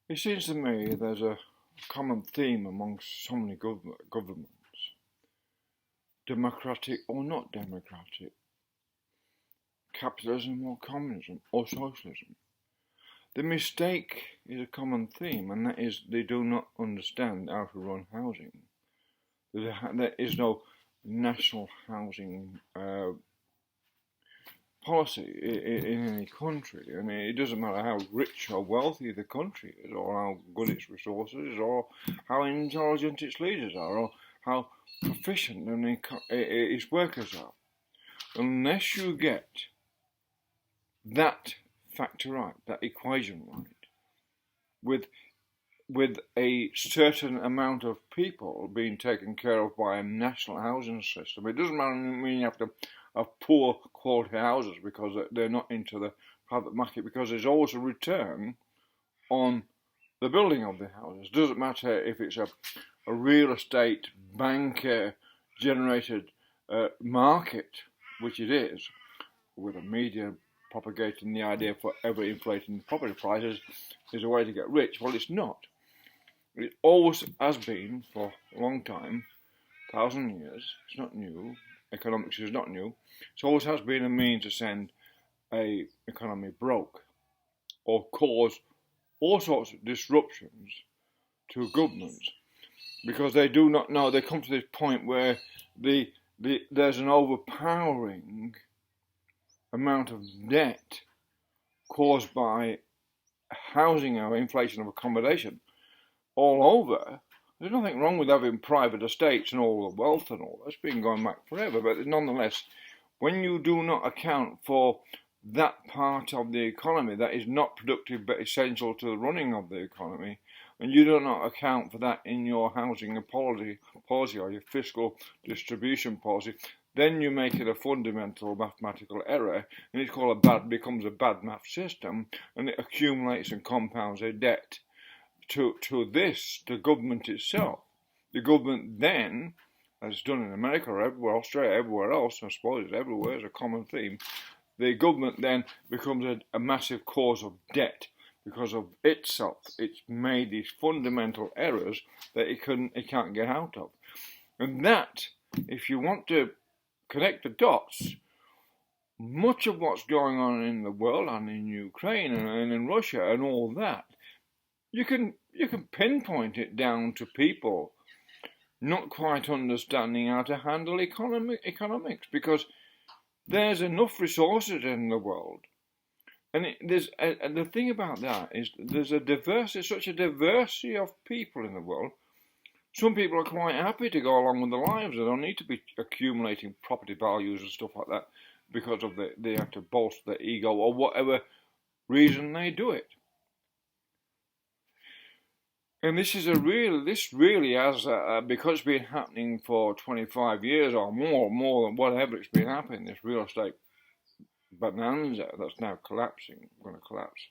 It seems to me there's a common theme amongst so many governments, democratic or not democratic, capitalism or communism or socialism. The mistake is a common theme, and that is they do not understand how to run housing. There is no national housing policy in any country. I mean, it doesn't matter how rich or wealthy the country is, or how good its resources is, or how intelligent its leaders are, or how proficient its workers are. Unless you get that factor right, that equation right, with a certain amount of people being taken care of by a national housing system. It doesn't mean you have to have poor quality houses because they're not into the private market, because there's always a return on the building of the houses. It doesn't matter if it's a real estate banker generated market, which it is, with the media propagating the idea for ever inflating property prices is a way to get rich. Well, it's not. It always has been for a long time, 1,000 years. It's not new. Economics is not new. It always has been a means to send a economy broke or cause all sorts of disruptions to governments, because they do not know. They come to this point where there's an overpowering amount of debt caused by housing or inflation of accommodation all over. There's nothing wrong with having private estates and all the wealth and all that's been going back forever, but nonetheless, when you do not account for that part of the economy that is not productive but essential to the running of the economy, and you do not account for that in your housing policy or your fiscal distribution policy, then you make it a fundamental mathematical error, and becomes a bad math system, and it accumulates and compounds a debt to the government itself. The government then, as it's done in America or everywhere, Australia, everywhere else, I suppose it's everywhere, it's a common theme, the government then becomes a massive cause of debt because of itself. It's made these fundamental errors that it can't get out of. And that, if you want to connect the dots, much of what's going on in the world and in Ukraine and in Russia and all that, you can pinpoint it down to people not quite understanding how to handle economics, because there's enough resources in the world, and the thing about that is there's such a diversity of people in the world. Some people are quite happy to go along with their lives. They don't need to be accumulating property values and stuff like that because of they have to bolster their ego or whatever reason they do it. And this really has, because it's been happening for 25 years or more than whatever it's been happening, this real estate bonanza that's now going to collapse.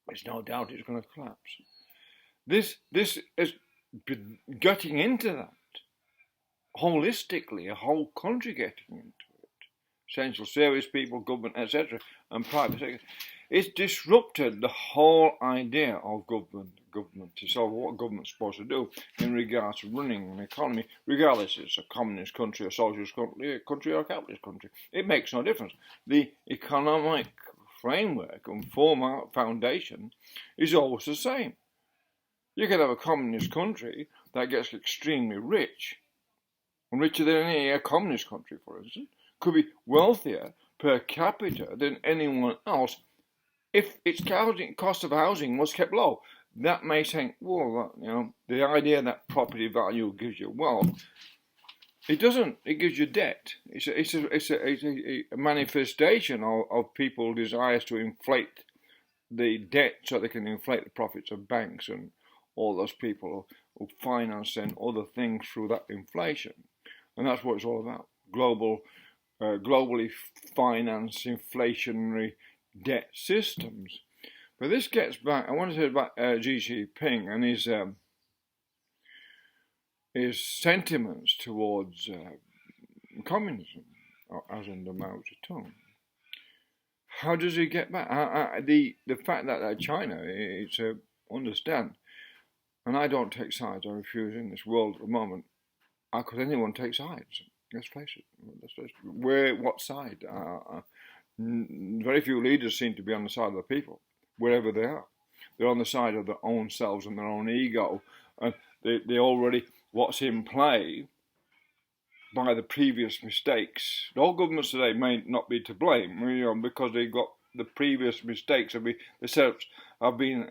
There's no doubt it's going to collapse. This is getting into that holistically, a whole country getting into it. Essential service people, government, etc., and private sector. It's disrupted the whole idea of government itself, what government's supposed to do in regards to running an economy, regardless if it's a communist country, a socialist country, or a capitalist country. It makes no difference. The economic framework and foundation is always the same. You could have a communist country that gets extremely rich, and richer than any communist country, for instance, could be wealthier per capita than anyone else if its cost of housing was kept low. That may think, well, the idea that property value gives you wealth, it doesn't. It gives you debt. It's a manifestation of people's desires to inflate the debt so they can inflate the profits of banks and all those people who finance and other things through that inflation. And that's what it's all about. Globally financed inflationary debt systems. But this gets back, I want to say about Xi Jinping and his sentiments towards communism, as in the Mao Zedong. How does he get back? The fact that China, it's understand, and I don't take sides, I refuse in this world at the moment. How could anyone take sides? Let's face it. What side? Very few leaders seem to be on the side of the people, wherever they are. They're on the side of their own selves and their own ego, and they already, what's in play by the previous mistakes. All governments today may not be to blame, because they got the previous mistakes. The setups have been,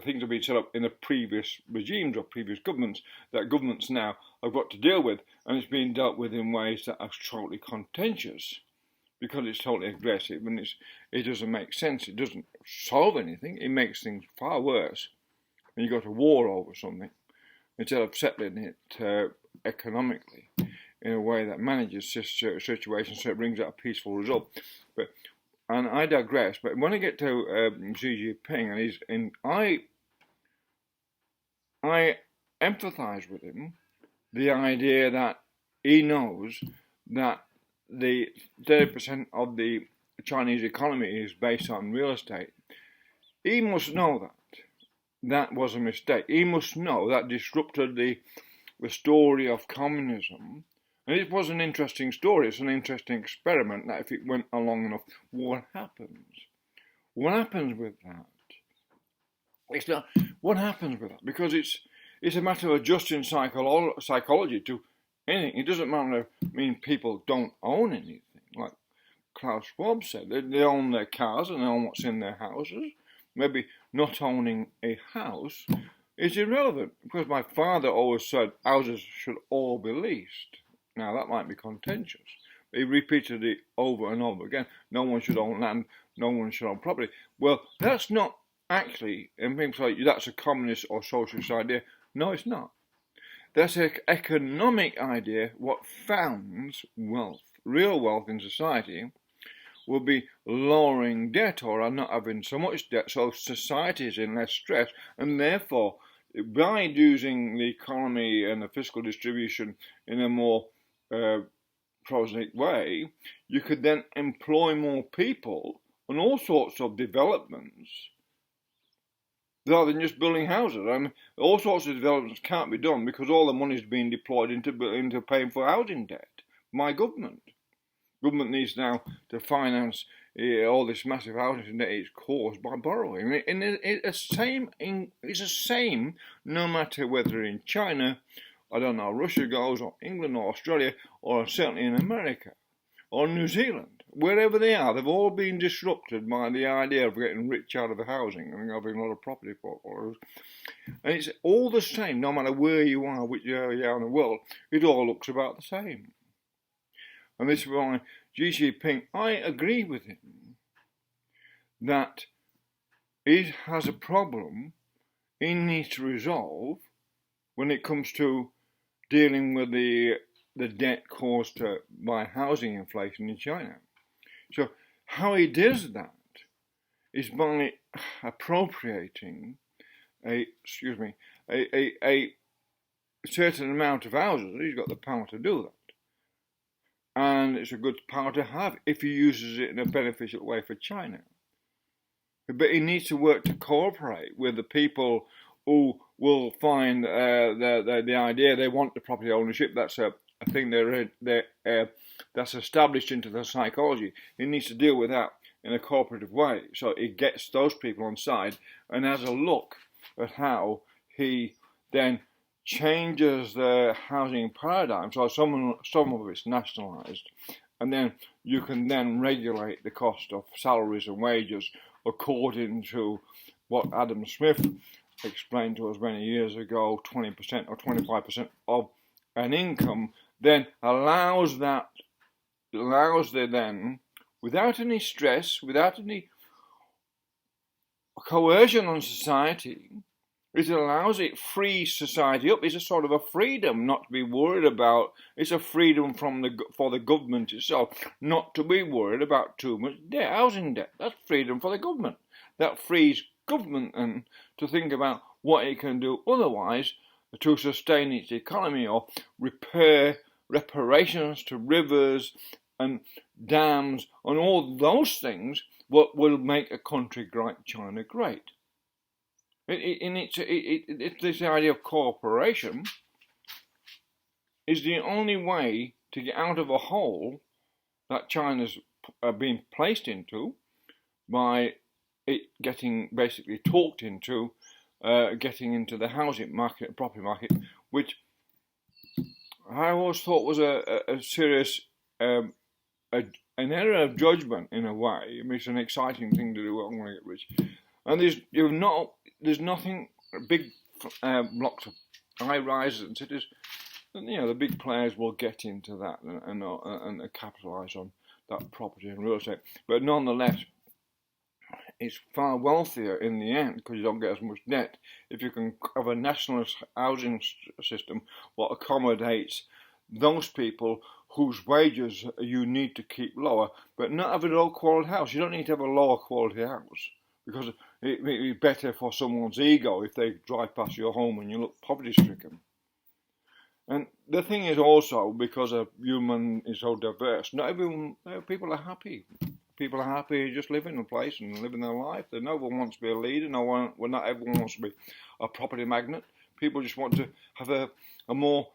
things have been set up in the previous regimes or previous governments that governments now have got to deal with, and it's being dealt with in ways that are totally contentious because it's totally aggressive and it doesn't make sense. It doesn't solve anything. It makes things far worse when you go to war over something instead of settling it economically in a way that manages situations so it brings out a peaceful result. And I digress. But when I get to Xi Jinping, I empathise with him the idea that he knows that the 30% of the Chinese economy is based on real estate. He must know that was a mistake. He must know that disrupted the story of communism. And it was an interesting story. It's an interesting experiment that if it went along enough, what happens? What happens with that? What happens with that? Because it's a matter of adjusting psychology to anything. It doesn't mean people don't own anything. Like Klaus Schwab said, they own their cars and they own what's in their houses. Maybe not owning a house is irrelevant, because my father always said houses should all be leased. Now, that might be contentious. He repeated it over and over again. No one should own land. No one should own property. Well, that's not actually, and people say that's a communist or socialist idea. No, it's not. That's an economic idea. What founds wealth, real wealth in society, will be lowering debt or not having so much debt, so society is in less stress, and therefore, by using the economy and the fiscal distribution in a more prosaic way, you could then employ more people on all sorts of developments rather than just building houses. I mean, all sorts of developments can't be done because all the money is being deployed into paying for housing debt. My government needs now to finance all this massive housing debt it's caused by borrowing. And it's the same no matter whether in China, I don't know, Russia goes, or England, or Australia, or certainly in America, or New Zealand. Wherever they are, they've all been disrupted by the idea of getting rich out of the housing and having a lot of property portfolios. And it's all the same, no matter where you are, which area you are in the world, it all looks about the same. And this is why Xi Jinping, I agree with him that he has a problem he needs to resolve when it comes to dealing with the debt caused by housing inflation in China. So how he does that is by appropriating a certain amount of houses. He's got the power to do that. And it's a good power to have if he uses it in a beneficial way for China. But he needs to work to cooperate with the people who will find the idea they want the property ownership. That's a thing that's established into the psychology. He needs to deal with that in a cooperative way. So he gets those people on side and has a look at how he then changes the housing paradigm. So some of it's nationalised, and then you can then regulate the cost of salaries and wages according to what Adam Smith explained to us many years ago. 20% or 25% of an income then allows the then, without any stress, without any coercion on society, it allows it, frees society up. It's a sort of a freedom not to be worried about. It's a freedom for the government itself not to be worried about too much debt, housing debt. That's freedom for the government. That frees government and to think about what it can do otherwise to sustain its economy, or reparations to rivers and dams and all those things, what will make a country like China great. It's this idea of cooperation is the only way to get out of a hole that China's been placed into by it getting basically talked into getting into the housing market, property market, which I always thought was a serious an error of judgment in a way. I mean, it's an exciting thing to do. I'm going to get rich, and there's nothing big blocks of high rises and cities. The big players will get into that and capitalise on that property and real estate. But nonetheless, it's far wealthier in the end because you don't get as much debt if you can have a nationalist housing system what accommodates those people whose wages you need to keep lower, but not have a low quality house. You don't need to have a lower quality house because it may be better for someone's ego if they drive past your home and you look poverty stricken. And the thing is also, because a human is so diverse, not everyone, people are happy. People are happy just living in a place and living their life. No one wants to be a leader. Not everyone wants to be a property magnate. People just want to have a more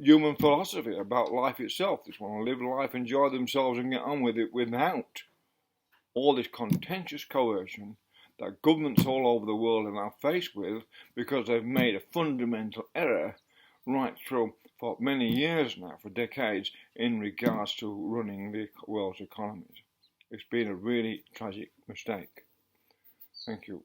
human philosophy about life itself. They just want to live life, enjoy themselves, and get on with it without all this contentious coercion that governments all over the world are now faced with because they've made a fundamental error right through for many years now, for decades, in regards to running the world's economies. It's been a really tragic mistake. Thank you.